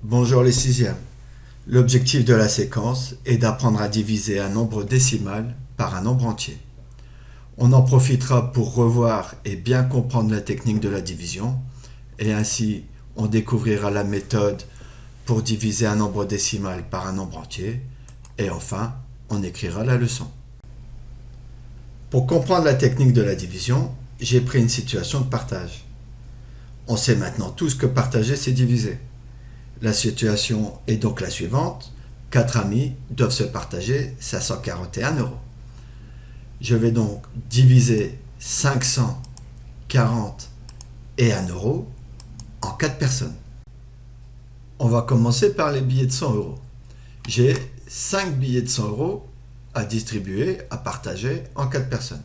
Bonjour les sixièmes. L'objectif de la séquence est d'apprendre à diviser un nombre décimal par un nombre entier. On en profitera pour revoir et bien comprendre la technique de la division, et ainsi on découvrira la méthode pour diviser un nombre décimal par un nombre entier, et enfin on écrira la leçon. Pour comprendre la technique de la division, j'ai pris une situation de partage. On sait maintenant tous que partager c'est diviser. La situation est donc la suivante. 4 amis doivent se partager 541 euros. Je vais donc diviser 540 et 1 euro en 4 personnes. On va commencer par les billets de 100 euros. J'ai 5 billets de 100 euros à distribuer, à partager en 4 personnes.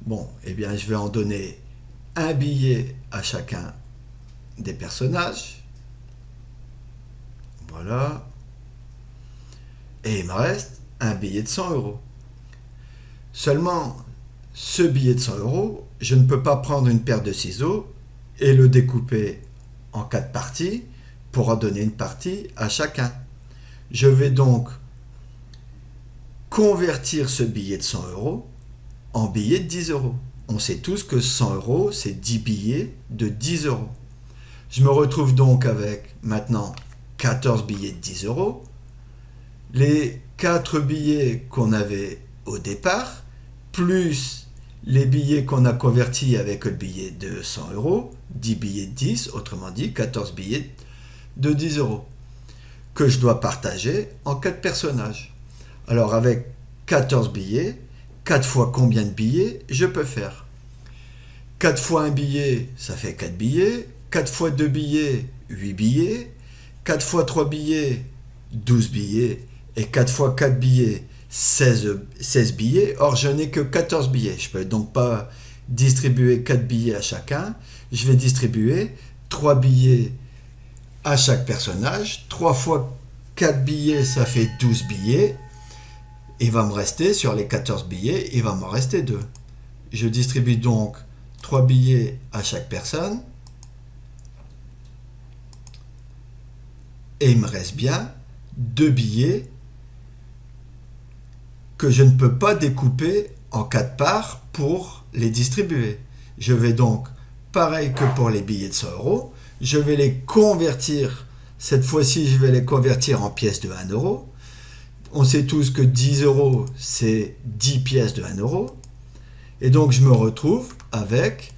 Bon, eh bien je vais en donner un billet à chacun des personnages. Voilà. Et il me reste un billet de 100 euros. Seulement, ce billet de 100 euros, je ne peux pas prendre une paire de ciseaux et le découper en 4 parties pour en donner une partie à chacun. Je vais donc convertir ce billet de 100 euros en billet de 10 euros. On sait tous que 100 euros, c'est 10 billets de 10 euros. Je me retrouve donc avec maintenant 14 billets de 10 euros, les 4 billets qu'on avait au départ, plus les billets qu'on a convertis avec le billet de 100 euros, 10 billets de 10, autrement dit 14 billets de 10 euros, que je dois partager en 4 personnages. Alors avec 14 billets, 4 fois combien de billets je peux faire? 4 fois un billet, ça fait 4 billets, 4 fois 2 billets, 8 billets, 4 fois 3 billets, 12 billets, et 4 fois 4 billets, 16 billets. Or, je n'ai que 14 billets. Je ne peux donc pas distribuer 4 billets à chacun. Je vais distribuer 3 billets à chaque personnage. 3 fois 4 billets, ça fait 12 billets. Il va me rester, sur les 14 billets, il va m'en rester 2. Je distribue donc 3 billets à chaque personne. Et il me reste bien 2 billets que je ne peux pas découper en 4 parts pour les distribuer. Je vais donc, pareil que pour les billets de 100 euros, je vais les convertir. Cette fois-ci, je vais les convertir en pièces de 1 euro. On sait tous que 10 euros, c'est 10 pièces de 1 euro. Et donc, je me retrouve avec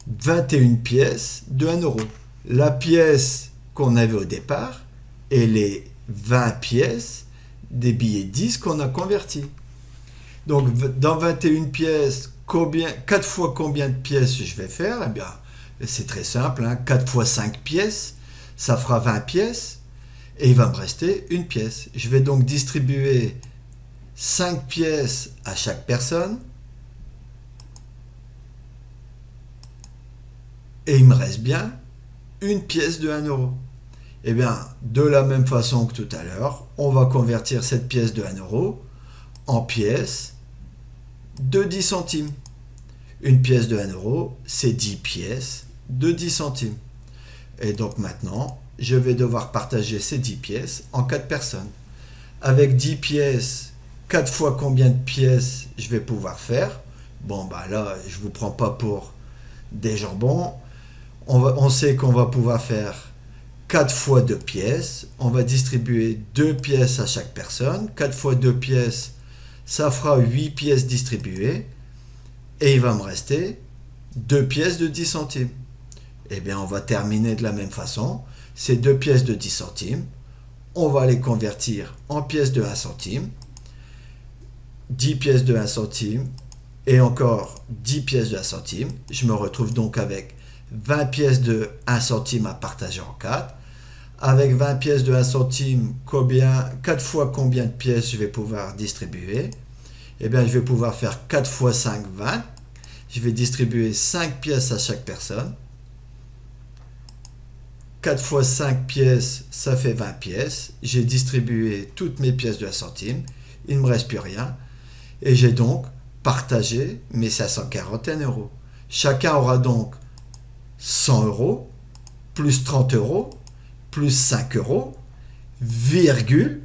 21 pièces de 1 euro. La pièce qu'on avait au départ, et les 20 pièces des billets de 10 qu'on a convertis. Donc, dans 21 pièces, 4 fois combien de pièces je vais faire? Eh bien, c'est très simple, 4 fois 5 pièces, ça fera 20 pièces, et il va me rester une pièce. Je vais donc distribuer 5 pièces à chaque personne, et il me reste bien une pièce de 1 euro. Eh bien, de la même façon que tout à l'heure, on va convertir cette pièce de 1 euro en pièce de 10 centimes. Une pièce de 1 euro, c'est 10 pièces de 10 centimes. Et donc maintenant, je vais devoir partager ces 10 pièces en 4 personnes. Avec 10 pièces, 4 fois combien de pièces je vais pouvoir faire? Bon, bah là, je ne vous prends pas pour des jambons. On sait qu'on va pouvoir faire 4 fois 2 pièces, on va distribuer 2 pièces à chaque personne. 4 fois 2 pièces, ça fera 8 pièces distribuées. Et il va me rester 2 pièces de 10 centimes. Eh bien, on va terminer de la même façon. Ces 2 pièces de 10 centimes, on va les convertir en pièces de 1 centime. 10 pièces de 1 centime et encore 10 pièces de 1 centime. Je me retrouve donc avec 20 pièces de 1 centime à partager en 4. Avec 20 pièces de 1 centime, 4 fois combien de pièces je vais pouvoir distribuer? Eh bien, je vais pouvoir faire 4 fois 5, 20. Je vais distribuer 5 pièces à chaque personne. 4 fois 5 pièces, ça fait 20 pièces. J'ai distribué toutes mes pièces de 1 centime. Il ne me reste plus rien. Et j'ai donc partagé mes 541 euros. Chacun aura donc 100 euros plus 30 euros plus 5 euros, virgule,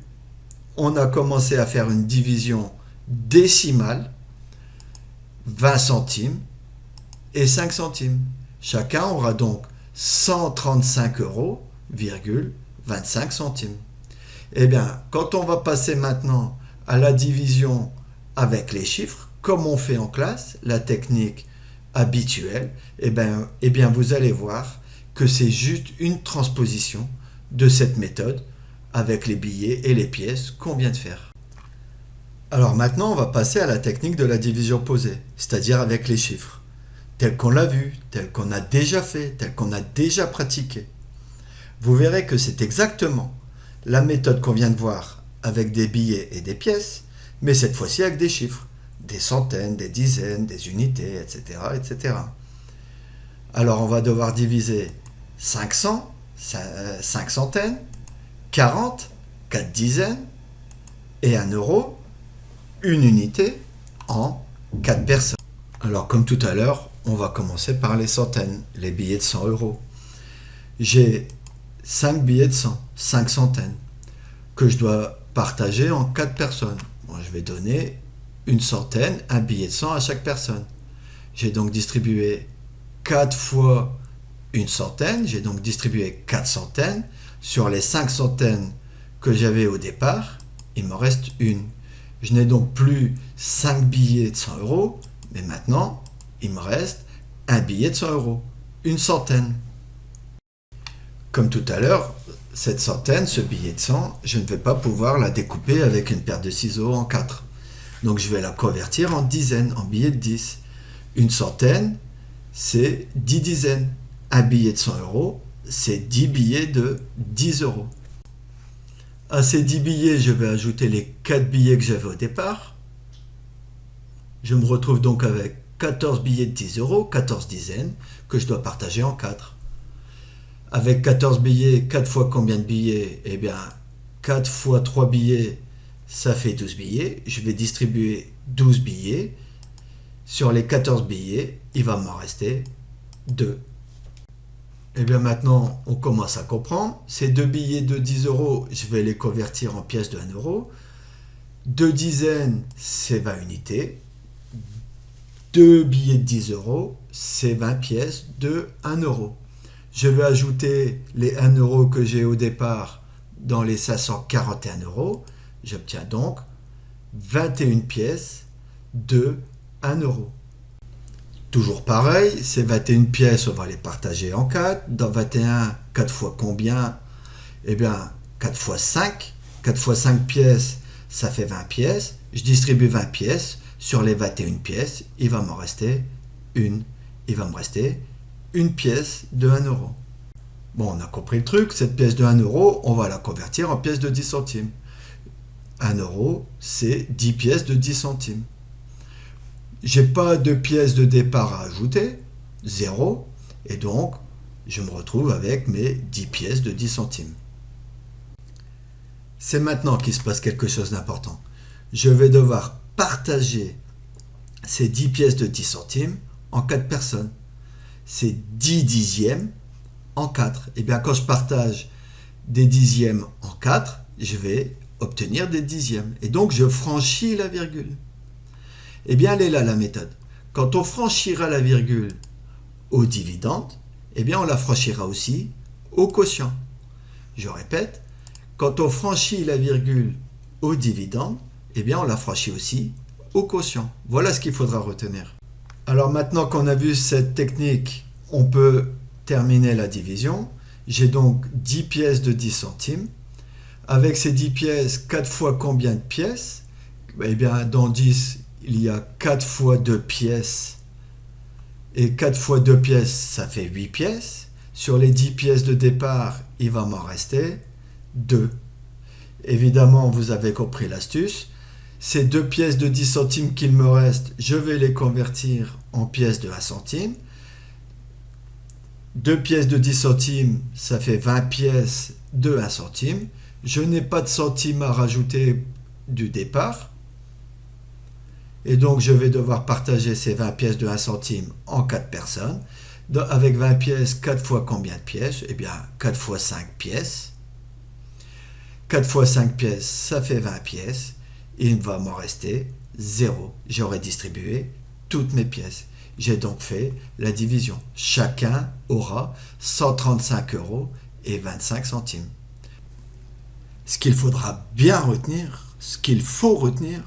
on a commencé à faire une division décimale, 20 centimes et 5 centimes. Chacun aura donc 135 euros, 25 centimes. Eh bien, quand on va passer maintenant à la division avec les chiffres, comme on fait en classe, la technique habituelle, eh bien vous allez voir que c'est juste une transposition de cette méthode avec les billets et les pièces qu'on vient de faire. Alors maintenant, on va passer à la technique de la division posée, c'est-à-dire avec les chiffres, tel qu'on l'a vu, tel qu'on a déjà fait, tel qu'on a déjà pratiqué. Vous verrez que c'est exactement la méthode qu'on vient de voir avec des billets et des pièces, mais cette fois-ci avec des chiffres, des centaines, des dizaines, des unités, etc., etc. Alors on va devoir diviser 500, 5 centaines, 40, 4 dizaines, et 1 euro, une unité, en 4 personnes. Alors comme tout à l'heure, on va commencer par les centaines, les billets de 100 euros. J'ai 5 billets de 100, 5 centaines, que je dois partager en 4 personnes. Bon, je vais donner une centaine, un billet de 100 à chaque personne. J'ai donc distribué 4 fois une centaine, j'ai donc distribué 4 centaines. Sur les 5 centaines que j'avais au départ, il me reste une. Je n'ai donc plus 5 billets de 100 euros, mais maintenant, il me reste un billet de 100 euros, une centaine. Comme tout à l'heure, cette centaine, ce billet de 100, je ne vais pas pouvoir la découper avec une paire de ciseaux en 4. Donc je vais la convertir en dizaines, en billets de 10. Une centaine, c'est 10 dizaines. Un billet de 100 euros, c'est 10 billets de 10 euros. À ces 10 billets, je vais ajouter les 4 billets que j'avais au départ. Je me retrouve donc avec 14 billets de 10 euros, 14 dizaines, que je dois partager en 4. Avec 14 billets, 4 fois combien de billets? Eh bien, 4 fois 3 billets, ça fait 12 billets. Je vais distribuer 12 billets. Sur les 14 billets, il va m'en rester 2. Et bien maintenant, on commence à comprendre. Ces 2 billets de 10 euros, je vais les convertir en pièces de 1 euro. 2 dizaines, c'est 20 unités. 2 billets de 10 euros, c'est 20 pièces de 1 euro. Je vais ajouter les 1 euro que j'ai au départ dans les 541 euros. J'obtiens donc 21 pièces de 1 euro. Toujours pareil, ces 21 pièces, on va les partager en 4. Dans 21, 4 fois combien? Eh bien, 4 fois 5. 4 fois 5 pièces, ça fait 20 pièces. Je distribue 20 pièces. Sur les 21 pièces, il va m'en rester une. Il va me rester une pièce de 1 euro. Bon, on a compris le truc. Cette pièce de 1 euro, on va la convertir en pièce de 10 centimes. 1 euro, c'est 10 pièces de 10 centimes. J'ai pas de pièces de départ à ajouter, 0, et donc je me retrouve avec mes 10 pièces de 10 centimes. C'est maintenant qu'il se passe quelque chose d'important. Je vais devoir partager ces 10 pièces de 10 centimes en 4 personnes. C'est 10 dixièmes en 4. Et bien quand je partage des dixièmes en 4, je vais obtenir des dixièmes. Et donc je franchis la virgule. Eh bien, elle est là, la méthode. Quand on franchira la virgule au dividende, eh bien, on la franchira aussi au quotient. Je répète, quand on franchit la virgule au dividende, eh bien, on la franchit aussi au quotient. Voilà ce qu'il faudra retenir. Alors maintenant qu'on a vu cette technique, on peut terminer la division. J'ai donc 10 pièces de 10 centimes. Avec ces 10 pièces, 4 fois combien de pièces? Eh bien, dans 10, il y a 4 fois 2 pièces. Et 4 fois 2 pièces, ça fait 8 pièces. Sur les 10 pièces de départ, il va m'en rester 2. Évidemment, vous avez compris l'astuce. Ces 2 pièces de 10 centimes qu'il me reste, je vais les convertir en pièces de 1 centime. 2 pièces de 10 centimes, ça fait 20 pièces de 1 centime. Je n'ai pas de centimes à rajouter du départ. Et donc, je vais devoir partager ces 20 pièces de 1 centime en 4 personnes. Avec 20 pièces, 4 fois combien de pièces? Eh bien, 4 fois 5 pièces. 4 fois 5 pièces, ça fait 20 pièces. Et il va m'en rester 0. J'aurai distribué toutes mes pièces. J'ai donc fait la division. Chacun aura 135 € et 25 centimes. Ce qu'il faudra bien retenir, ce qu'il faut retenir,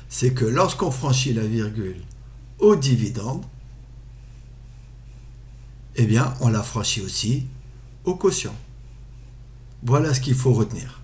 c'est que lorsqu'on franchit la virgule au dividende, eh bien, on la franchit aussi au quotient. Voilà ce qu'il faut retenir.